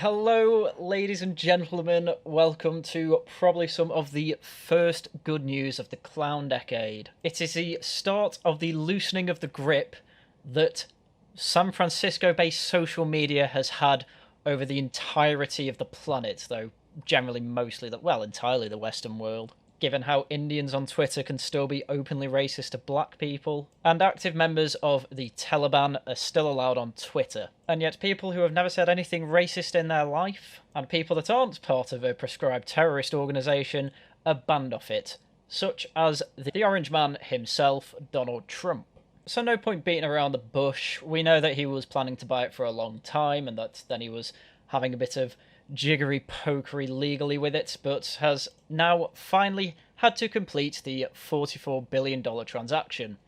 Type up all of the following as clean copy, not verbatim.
Hello, ladies and gentlemen. Welcome to probably some of the first good news of the clown decade. It is the start of the loosening of the grip that San Francisco-based social media has had over the entirety of the planet, though generally entirely the Western world. Given how Indians on Twitter can still be openly racist to black people, and active members of the Taliban are still allowed on Twitter. And yet people who have never said anything racist in their life, and people that aren't part of a prescribed terrorist organisation, are banned off it, such as the Orange Man himself, Donald Trump. So no point beating around the bush. We know that he was planning to buy it for a long time, and that then he was having a bit of jiggery pokery legally with it, but has now finally had to complete the $44 billion transaction.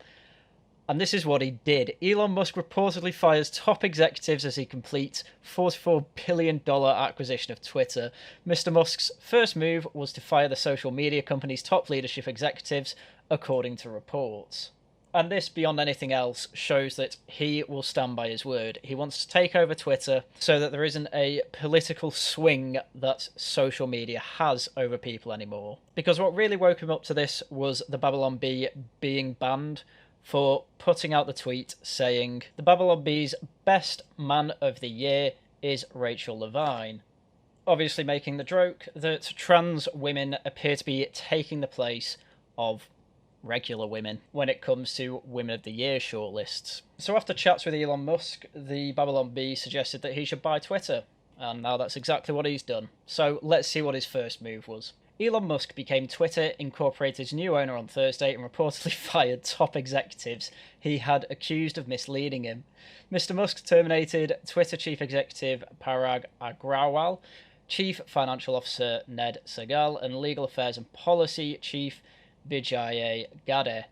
And this is what he did. Elon Musk reportedly fires top executives as he completes $44 billion acquisition of Twitter. Mr. Musk's first move was to fire the social media company's top leadership executives, according to reports. And this, beyond anything else, shows that he will stand by his word. He wants to take over Twitter so that there isn't a political swing that social media has over people anymore. Because what really woke him up to this was the Babylon Bee being banned for putting out the tweet saying, "The Babylon Bee's best man of the year is Rachel Levine." Obviously making the joke that trans women appear to be taking the place of regular women when it comes to Women of the Year shortlists. So after chats with Elon Musk, the Babylon Bee suggested that he should buy Twitter, and now that's exactly what he's done. So let's see what his first move was. Elon Musk became Twitter Incorporated's new owner on Thursday and reportedly fired top executives he had accused of misleading him. Mr. Musk terminated Twitter chief executive Parag Agrawal, chief financial officer Ned Segal, and legal affairs and policy chief Vijay Gade.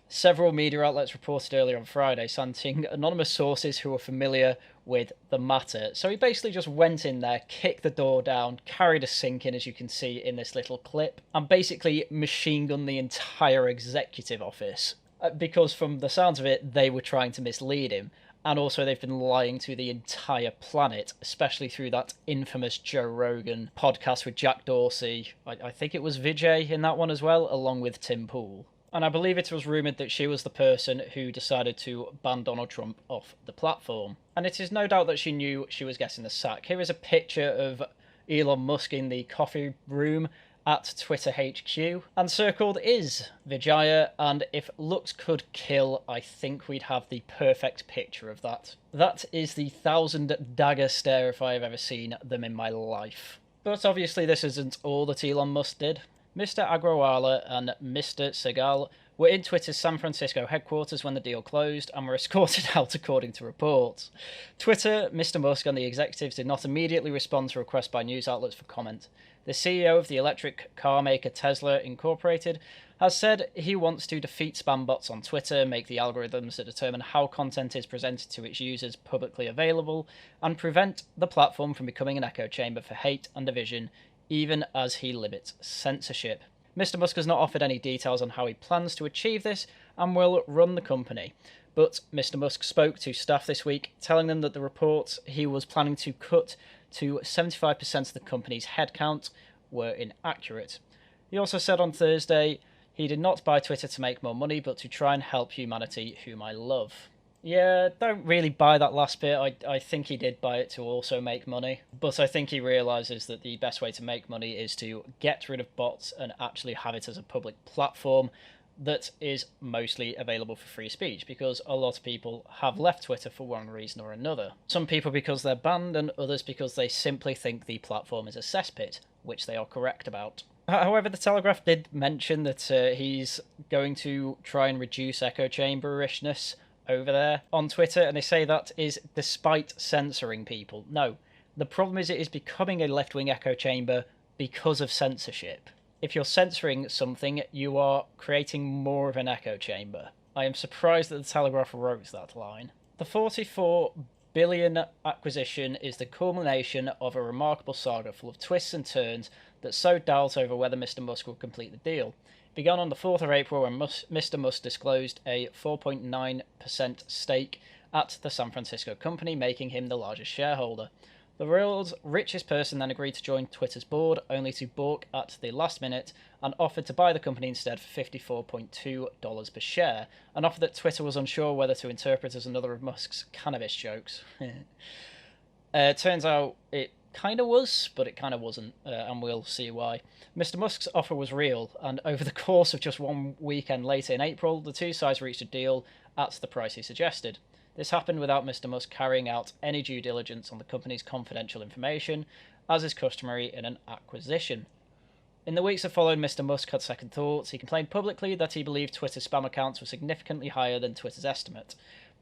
Several media outlets reported earlier on Friday, citing anonymous sources who were familiar with the matter. So he basically just went in there, kicked the door down, carried a sink in, as you can see in this little clip, and basically machine gunned the entire executive office. Because from the sounds of it, they were trying to mislead him. And also they've been lying to the entire planet, especially through that infamous Joe Rogan podcast with Jack Dorsey. I think it was Vijay in that one as well, along with Tim Pool. And I believe it was rumoured that she was the person who decided to ban Donald Trump off the platform. And it is no doubt that she knew she was getting the sack. Here is a picture of Elon Musk in the coffee room at Twitter HQ, and circled is Vijaya, and if looks could kill, I think we'd have the perfect picture of that. That is the 1,000 dagger stare if I have ever seen them in my life. But obviously this isn't all that Elon Musk did. Mr. Agrawala and Mr. Segal were in Twitter's San Francisco headquarters when the deal closed and were escorted out according to reports. Twitter, Mr. Musk and the executives did not immediately respond to requests by news outlets for comment. The CEO of the electric car maker Tesla Incorporated has said he wants to defeat spam bots on Twitter, make the algorithms that determine how content is presented to its users publicly available, and prevent the platform from becoming an echo chamber for hate and division, even as he limits censorship. Mr. Musk has not offered any details on how he plans to achieve this and will run the company. But Mr. Musk spoke to staff this week, telling them that the reports he was planning to cut to 75% of the company's headcount were inaccurate. He also said on Thursday he did not buy Twitter to make more money, but to try and help humanity, whom I love. Yeah, don't really buy that last bit. I think he did buy it to also make money. But I think he realises that the best way to make money is to get rid of bots and actually have it as a public platform that is mostly available for free speech, because a lot of people have left Twitter for one reason or another. Some people because they're banned, and others because they simply think the platform is a cesspit, which they are correct about. However, the Telegraph did mention that he's going to try and reduce echo chamberishness over there on Twitter, and they say that is despite censoring people. No, the problem is it is becoming a left-wing echo chamber because of censorship. If you're censoring something, you are creating more of an echo chamber. I am surprised that the Telegraph wrote that line. The 44 billion acquisition is the culmination of a remarkable saga full of twists and turns that sowed doubt over whether Mr. Musk will complete the deal. It began on the 4th of April when Mr. Musk disclosed a 4.9% stake at the San Francisco company, making him the largest shareholder. The world's richest person then agreed to join Twitter's board, only to balk at the last minute and offered to buy the company instead for $54.2 per share, an offer that Twitter was unsure whether to interpret as another of Musk's cannabis jokes. Turns out it kind of was, but it kind of wasn't, and we'll see why. Mr. Musk's offer was real, and over the course of just one weekend later in April, the two sides reached a deal at the price he suggested. This happened without Mr. Musk carrying out any due diligence on the company's confidential information, as is customary in an acquisition. In the weeks that followed, Mr. Musk had second thoughts. He complained publicly that he believed Twitter's spam accounts were significantly higher than Twitter's estimate,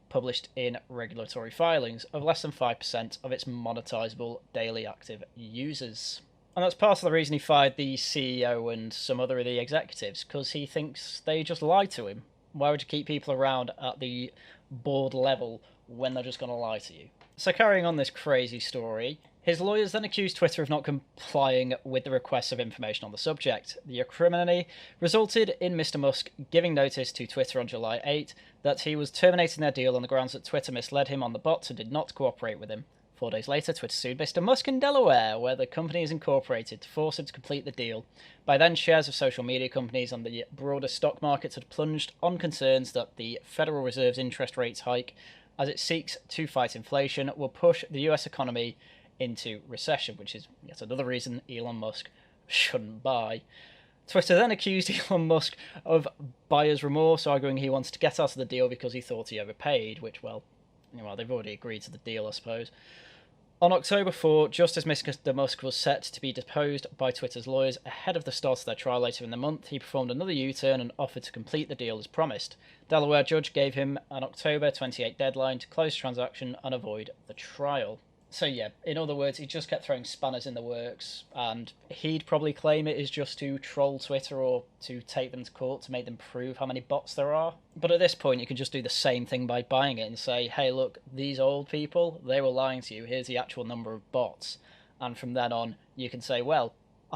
published in regulatory filings, of less than 5% of its monetizable daily active users. And that's part of the reason he fired the CEO and some other of the executives, because he thinks they just lied to him. Why would you keep people around at the board level when they're just going to lie to you? So carrying on this crazy story, his lawyers then accused Twitter of not complying with the requests of information on the subject. The acrimony resulted in Mr. Musk giving notice to Twitter on July 8 that he was terminating their deal on the grounds that Twitter misled him on the bots and did not cooperate with him. 4 days later, Twitter sued Mr. Musk in Delaware, where the company is incorporated, to force him to complete the deal. By then, shares of social media companies on the broader stock markets had plunged on concerns that the Federal Reserve's interest rates hike, as it seeks to fight inflation, will push the US economy into recession, which is yet another reason Elon Musk shouldn't buy. Twitter then accused Elon Musk of buyer's remorse, arguing he wanted to get out of the deal because he thought he overpaid, which, well, they've already agreed to the deal, I suppose. On October 4, just as Mr. Musk was set to be deposed by Twitter's lawyers ahead of the start of their trial later in the month, he performed another U-turn and offered to complete the deal as promised. Delaware judge gave him an October 28 deadline to close the transaction and avoid the trial. So yeah, in other words, he just kept throwing spanners in the works, and he'd probably claim it is just to troll Twitter or to take them to court to make them prove how many bots there are. But at this point, you can just do the same thing by buying it and say, hey, look, these old people, they were lying to you, here's the actual number of bots. And from then on, you can say, well,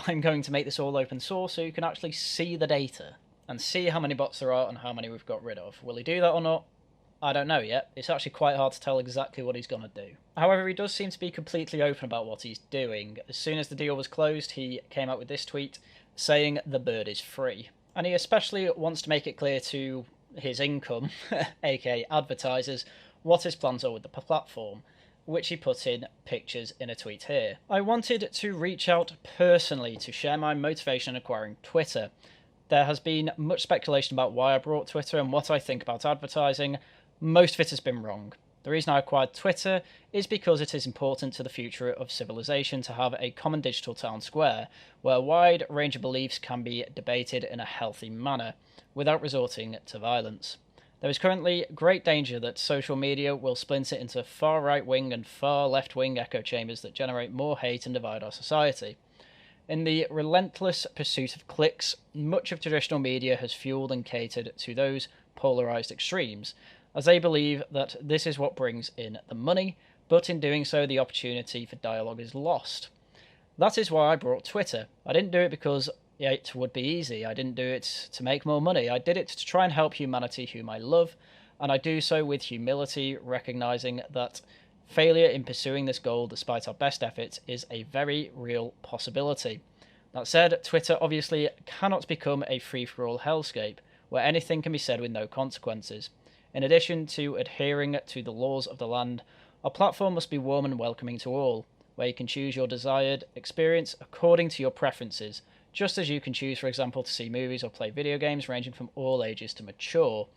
I'm going to make this all open source so you can actually see the data and see how many bots there are and how many we've got rid of. Will he do that or not? I don't know yet. It's actually quite hard to tell exactly what he's going to do. However, he does seem to be completely open about what he's doing. As soon as the deal was closed, he came out with this tweet saying the bird is free. And he especially wants to make it clear to his income, aka advertisers, what his plans are with the platform, which he put in pictures in a tweet here. I wanted to reach out personally to share my motivation in acquiring Twitter. There has been much speculation about why I brought Twitter and what I think about advertising. Most of it has been wrong. The reason I acquired Twitter is because it is important to the future of civilization to have a common digital town square, where a wide range of beliefs can be debated in a healthy manner, without resorting to violence. There is currently great danger that social media will splinter into far right-wing and far left-wing echo chambers that generate more hate and divide our society. In the relentless pursuit of clicks, much of traditional media has fueled and catered to those polarised extremes, as they believe that this is what brings in the money, but in doing so the opportunity for dialogue is lost. That is why I brought Twitter. I didn't do it because it would be easy. I didn't do it to make more money. I did it to try and help humanity whom I love, and I do so with humility, recognising that failure in pursuing this goal despite our best efforts is a very real possibility. That said, Twitter obviously cannot become a free-for-all hellscape, where anything can be said with no consequences. In addition to adhering to the laws of the land, our platform must be warm and welcoming to all, where you can choose your desired experience according to your preferences, just as you can choose, for example, to see movies or play video games ranging from all ages to mature.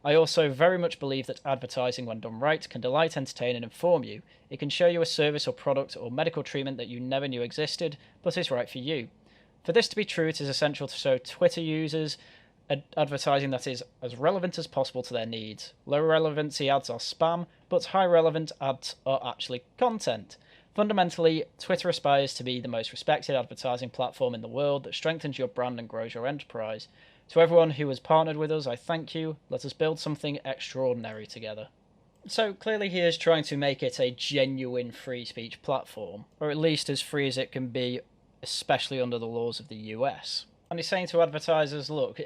I also very much believe that advertising, when done right, can delight, entertain, and inform you. It can show you a service or product or medical treatment that you never knew existed, but is right for you. For this to be true, it is essential to show Twitter users advertising that is as relevant as possible to their needs. Low relevancy ads are spam, but high relevant ads are actually content. Fundamentally, Twitter aspires to be the most respected advertising platform in the world that strengthens your brand and grows your enterprise. To everyone who has partnered with us, I thank you. Let us build something extraordinary together. So clearly he is trying to make it a genuine free speech platform, or at least as free as it can be, especially under the laws of the US. And he's saying to advertisers, look,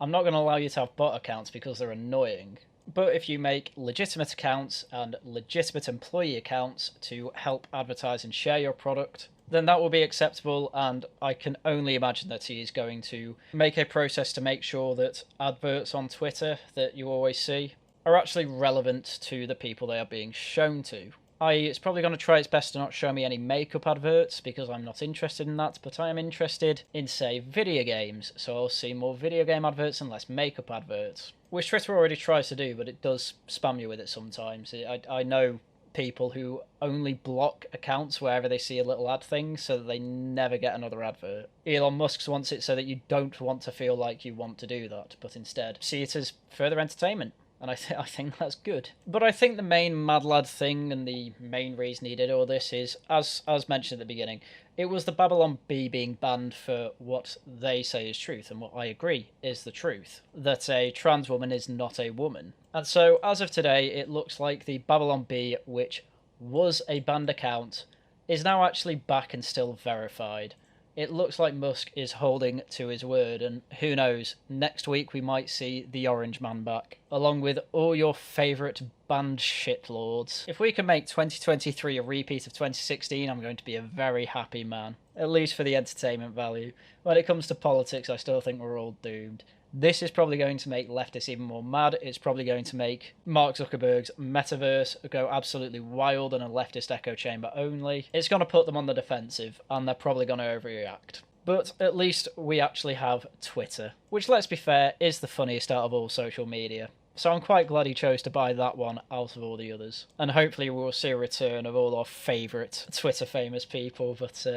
I'm not going to allow you to have bot accounts because they're annoying. But if you make legitimate accounts and legitimate employee accounts to help advertise and share your product, then that will be acceptable, and I can only imagine that he is going to make a process to make sure that adverts on Twitter that you always see are actually relevant to the people they are being shown to. It's probably going to try its best to not show me any makeup adverts because I'm not interested in that, but I am interested in, say, video games, so I'll see more video game adverts and less makeup adverts. Which Twitter already tries to do, but it does spam you with it sometimes. I know people who only block accounts wherever they see a little ad thing so that they never get another advert. Elon Musk wants it so that you don't want to feel like you want to do that, but instead see it as further entertainment. And I think that's good. But I think the main MadLad thing and the main reason he did all this is, as mentioned at the beginning, it was the Babylon Bee being banned for what they say is truth, and what I agree is the truth, that a trans woman is not a woman. And so, as of today, it looks like the Babylon Bee, which was a banned account, is now actually back and still verified. It looks like Musk is holding to his word, and who knows, next week we might see the Orange Man back, along with all your favourite banned shitlords. If we can make 2023 a repeat of 2016, I'm going to be a very happy man, at least for the entertainment value. When it comes to politics, I still think we're all doomed. This is probably going to make leftists even more mad. It's probably going to make Mark Zuckerberg's metaverse go absolutely wild and a leftist echo chamber only. It's going to put them on the defensive, and they're probably going to overreact. But at least we actually have Twitter, which, let's be fair, is the funniest out of all social media. So I'm quite glad he chose to buy that one out of all the others. And hopefully we'll see a return of all our favourite Twitter famous people, but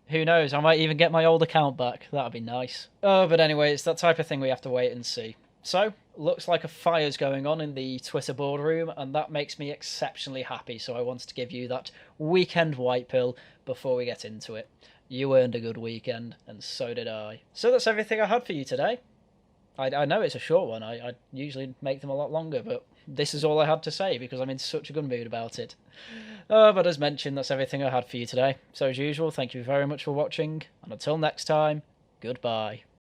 who knows, I might even get my old account back. That'd be nice. Oh, but anyway, it's that type of thing we have to wait and see. So, looks like a fire's going on in the Twitter boardroom, and that makes me exceptionally happy, so I wanted to give you that weekend white pill before we get into it. You earned a good weekend, and so did I. So that's everything I had for you today. I know it's a short one. I usually make them a lot longer, but this is all I had to say because I'm in such a good mood about it. But as mentioned, that's everything I had for you today. So as usual, thank you very much for watching, and until next time, goodbye.